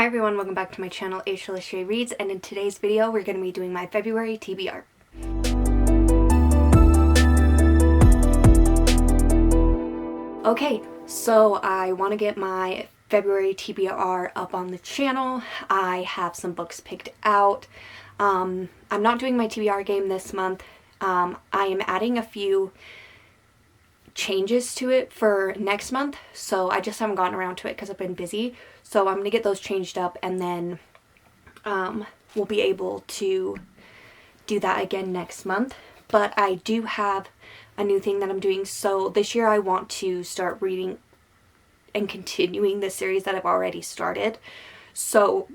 Hi everyone, welcome back to my channel, Aisha Reads, and in today's video we're going to be doing my February TBR. Okay, so I want to get my February TBR up on the channel. I have some books picked out. I'm not doing my TBR game this month. I am adding a few changes to it for next month, so I just haven't gotten around to it because I've been busy. So I'm gonna get those changed up, and then we'll be able to do that again next month. But I do have a new thing that I'm doing. So this year I want to start reading and continuing the series that I've already started. So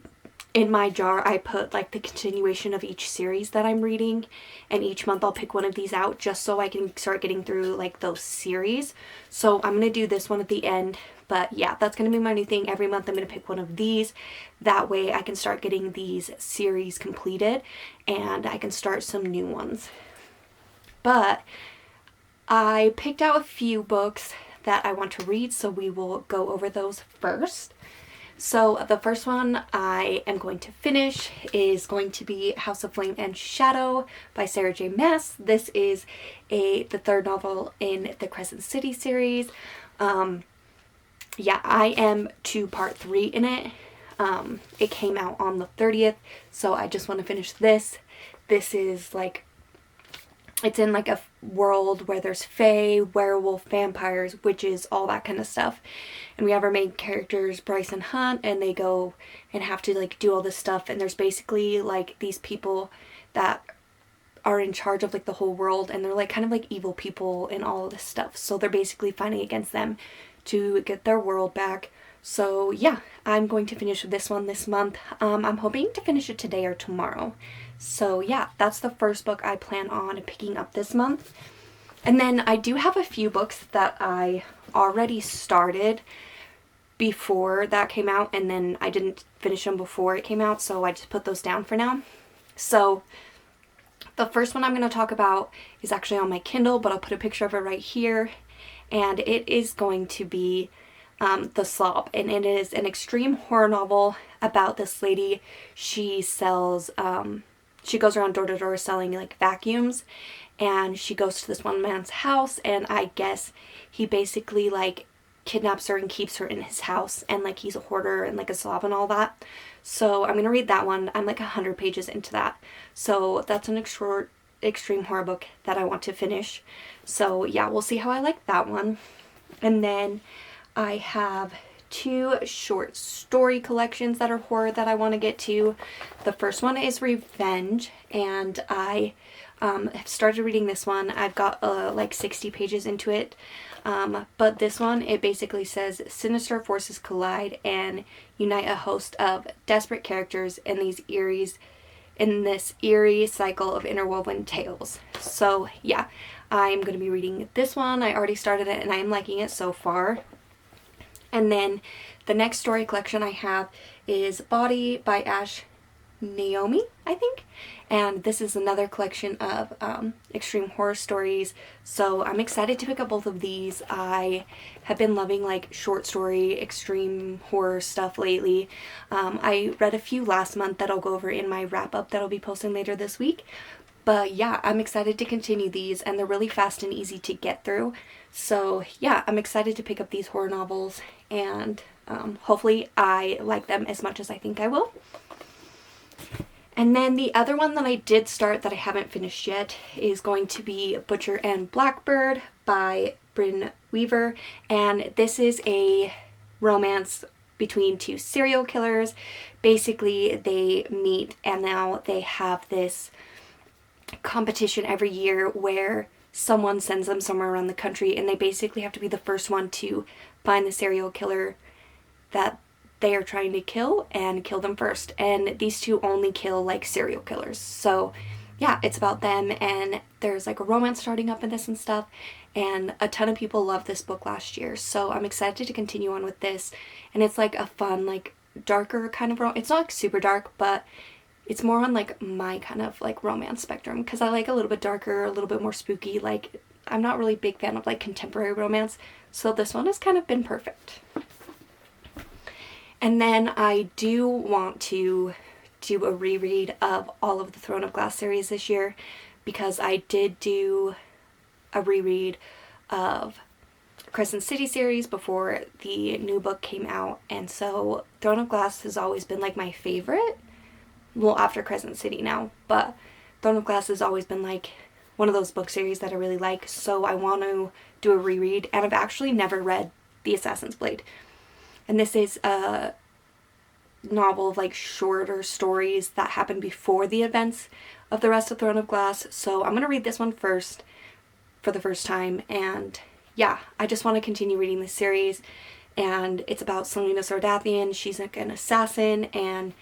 in my jar I put like the continuation of each series that I'm reading, and each month I'll pick one of these out just so I can start getting through like those series. So I'm gonna do this one at the end, but yeah, that's gonna be my new thing. Every month I'm gonna pick one of these. That way I can start getting these series completed and I can start some new ones. But I picked out a few books that I want to read, so we will go over those first. So the first one I am going to finish is going to be House of Flame and Shadow by Sarah J. Maas. This is the third novel in the Crescent City series. Yeah, I am to part 3 in it. It came out on the 30th, so I just want to finish this. This is like, it's in like a world where there's fae, werewolf, vampires, witches, all that kind of stuff. And we have our main characters, Bryce and Hunt, and they go and have to like do all this stuff. And there's basically like these people that are in charge of like the whole world, and they're like kind of like evil people and all of this stuff. So they're basically fighting against them to get their world back. So yeah, I'm going to finish this one this month. I'm hoping to finish it today or tomorrow. So yeah, that's the first book I plan on picking up this month. And then I do have a few books that I already started before that came out, and then I didn't finish them before it came out, so I just put those down for now. So the first one I'm going to talk about is actually on my Kindle, but I'll put a picture of it right here. And it is going to be The Slob, and it is an extreme horror novel about this lady. She sells, she goes around door to door selling like vacuums, and she goes to this one man's house, and I guess he basically like kidnaps her and keeps her in his house, and like he's a hoarder and like a slob and all that. So I'm gonna read that one. I'm like 100 pages into that, so that's an extreme horror book that I want to finish. So yeah, we'll see how I like that one. And then I have 2 short story collections that are horror that I want to get to. The first one is Revenge, and I have started reading this one. I've got like 60 pages into it. But this one, it basically says sinister forces collide and unite a host of desperate characters in this eerie cycle of interwoven tales. So yeah, I'm going to be reading this one. I already started it and I'm liking it so far. And then the next story collection I have is Body by Ash Naomi, I think. And this is another collection of extreme horror stories. So I'm excited to pick up both of these. I have been loving like short story, extreme horror stuff lately. I read a few last month that I'll go over in my wrap up that I'll be posting later this week. But yeah, I'm excited to continue these, and they're really fast and easy to get through. So yeah, I'm excited to pick up these horror novels, and hopefully I like them as much as I think I will. And then the other one that I did start that I haven't finished yet is going to be Butcher and Blackbird by Bryn Weaver. And this is a romance between 2 serial killers. Basically, they meet and now they have this competition every year where someone sends them somewhere around the country, and they basically have to be the first one to find the serial killer that they are trying to kill and kill them first. And these 2 only kill like serial killers. So yeah, it's about them, and there's like a romance starting up in this and stuff, and a ton of people loved this book last year. So I'm excited to continue on with this, and it's like a fun, like darker kind of it's not like super dark, but it's more on like my kind of like romance spectrum, because I like a little bit darker, a little bit more spooky. Like I'm not really a big fan of like contemporary romance, so this one has kind of been perfect. And then I do want to do a reread of all of the Throne of Glass series this year, because I did do a reread of Crescent City series before the new book came out, and so Throne of Glass has always been like my favorite. Well, after Crescent City now, but Throne of Glass has always been like one of those book series that I really like, so I want to do a reread. And I've actually never read The Assassin's Blade, and this is a novel of like shorter stories that happen before the events of the rest of Throne of Glass. So I'm gonna read this one first for the first time, and yeah, I just want to continue reading this series. And it's about Selena Sardathian. She's like an assassin, and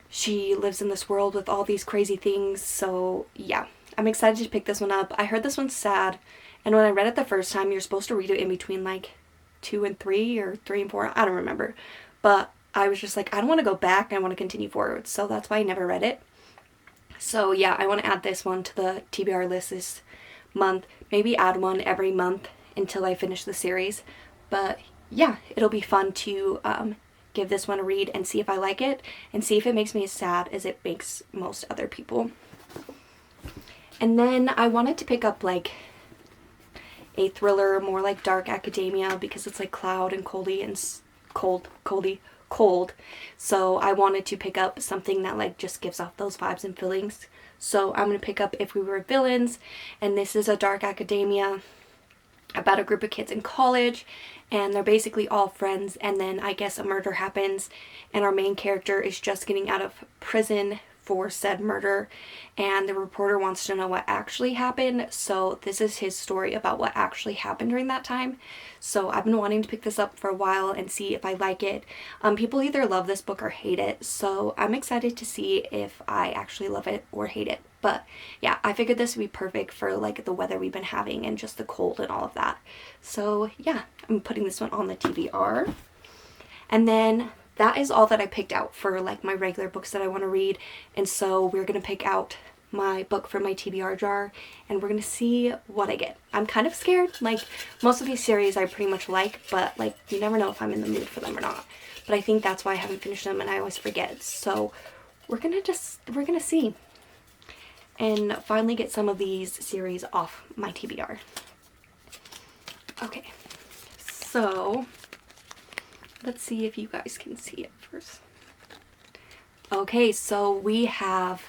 she lives in this world with all these crazy things. So yeah, I'm excited to pick this one up. I heard this one's sad, and when I read it the first time, you're supposed to read it in between like 2 and 3 or 3 and 4, I don't remember, but I was just like, I don't want to go back, I want to continue forward, so that's why I never read it. So yeah, I want to add this one to the TBR list this month, maybe add one every month until I finish the series. But yeah, it'll be fun to give this one a read and see if I like it, and see if it makes me as sad as it makes most other people. And then I wanted to pick up like a thriller, more like dark academia, because it's like cloud and coldy and cold. So I wanted to pick up something that like just gives off those vibes and feelings. So I'm going to pick up If We Were Villains, and this is a dark academia about a group of kids in college, and they're basically all friends, and then I guess a murder happens, and our main character is just getting out of prison for said murder, and the reporter wants to know what actually happened. So this is his story about what actually happened during that time. So I've been wanting to pick this up for a while and see if I like it. People either love this book or hate it, so I'm excited to see if I actually love it or hate it. But yeah, I figured this would be perfect for like the weather we've been having and just the cold and all of that. So yeah, I'm putting this one on the TBR. And then that is all that I picked out for like my regular books that I want to read. And so we're going to pick out my book from my TBR jar, and we're going to see what I get. I'm kind of scared. Like, most of these series I pretty much like, but like you never know if I'm in the mood for them or not. But I think that's why I haven't finished them, and I always forget. So we're going to see and finally get some of these series off my TBR. Okay. So let's see if you guys can see it first. Okay, so we have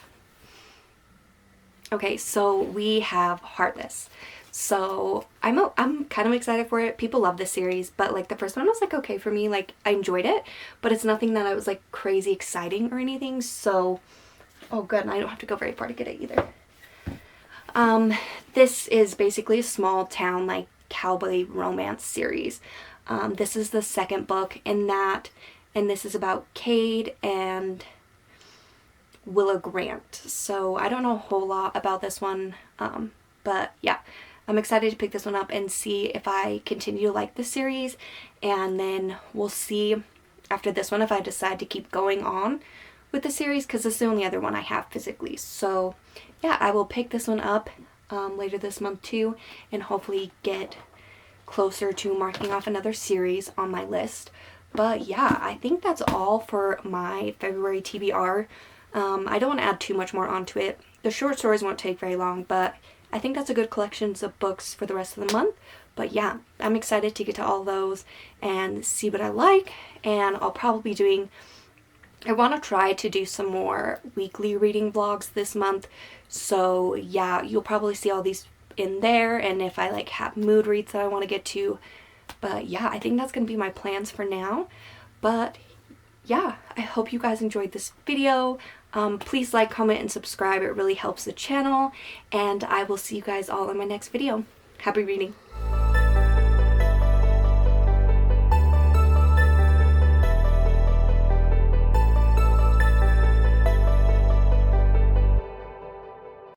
Heartless. So I'm kind of excited for it. People love this series, but like the first one was like okay for me. Like I enjoyed it, but it's nothing that I was like crazy exciting or anything. So oh good, and I don't have to go very far to get it either. This is basically a small town like cowboy romance series. This is the second book in that, and this is about Cade and Willa Grant. So I don't know a whole lot about this one, but yeah, I'm excited to pick this one up and see if I continue to like this series, and then we'll see after this one if I decide to keep going on with the series, because this is the only other one I have physically. So yeah, I will pick this one up later this month too, and hopefully get closer to marking off another series on my list. But yeah, I think that's all for my February TBR. I don't want to add too much more onto it. The short stories won't take very long, but I think that's a good collection of books for the rest of the month. But yeah, I'm excited to get to all those and see what I like, and I'll probably be doing, I want to try to do some more weekly reading vlogs this month. So yeah, you'll probably see all these in there, and if I like have mood reads that I want to get to. But yeah, I think that's going to be my plans for now. But yeah, I hope you guys enjoyed this video. Please like, comment, and subscribe. It really helps the channel, and I will see you guys all in my next video. Happy reading.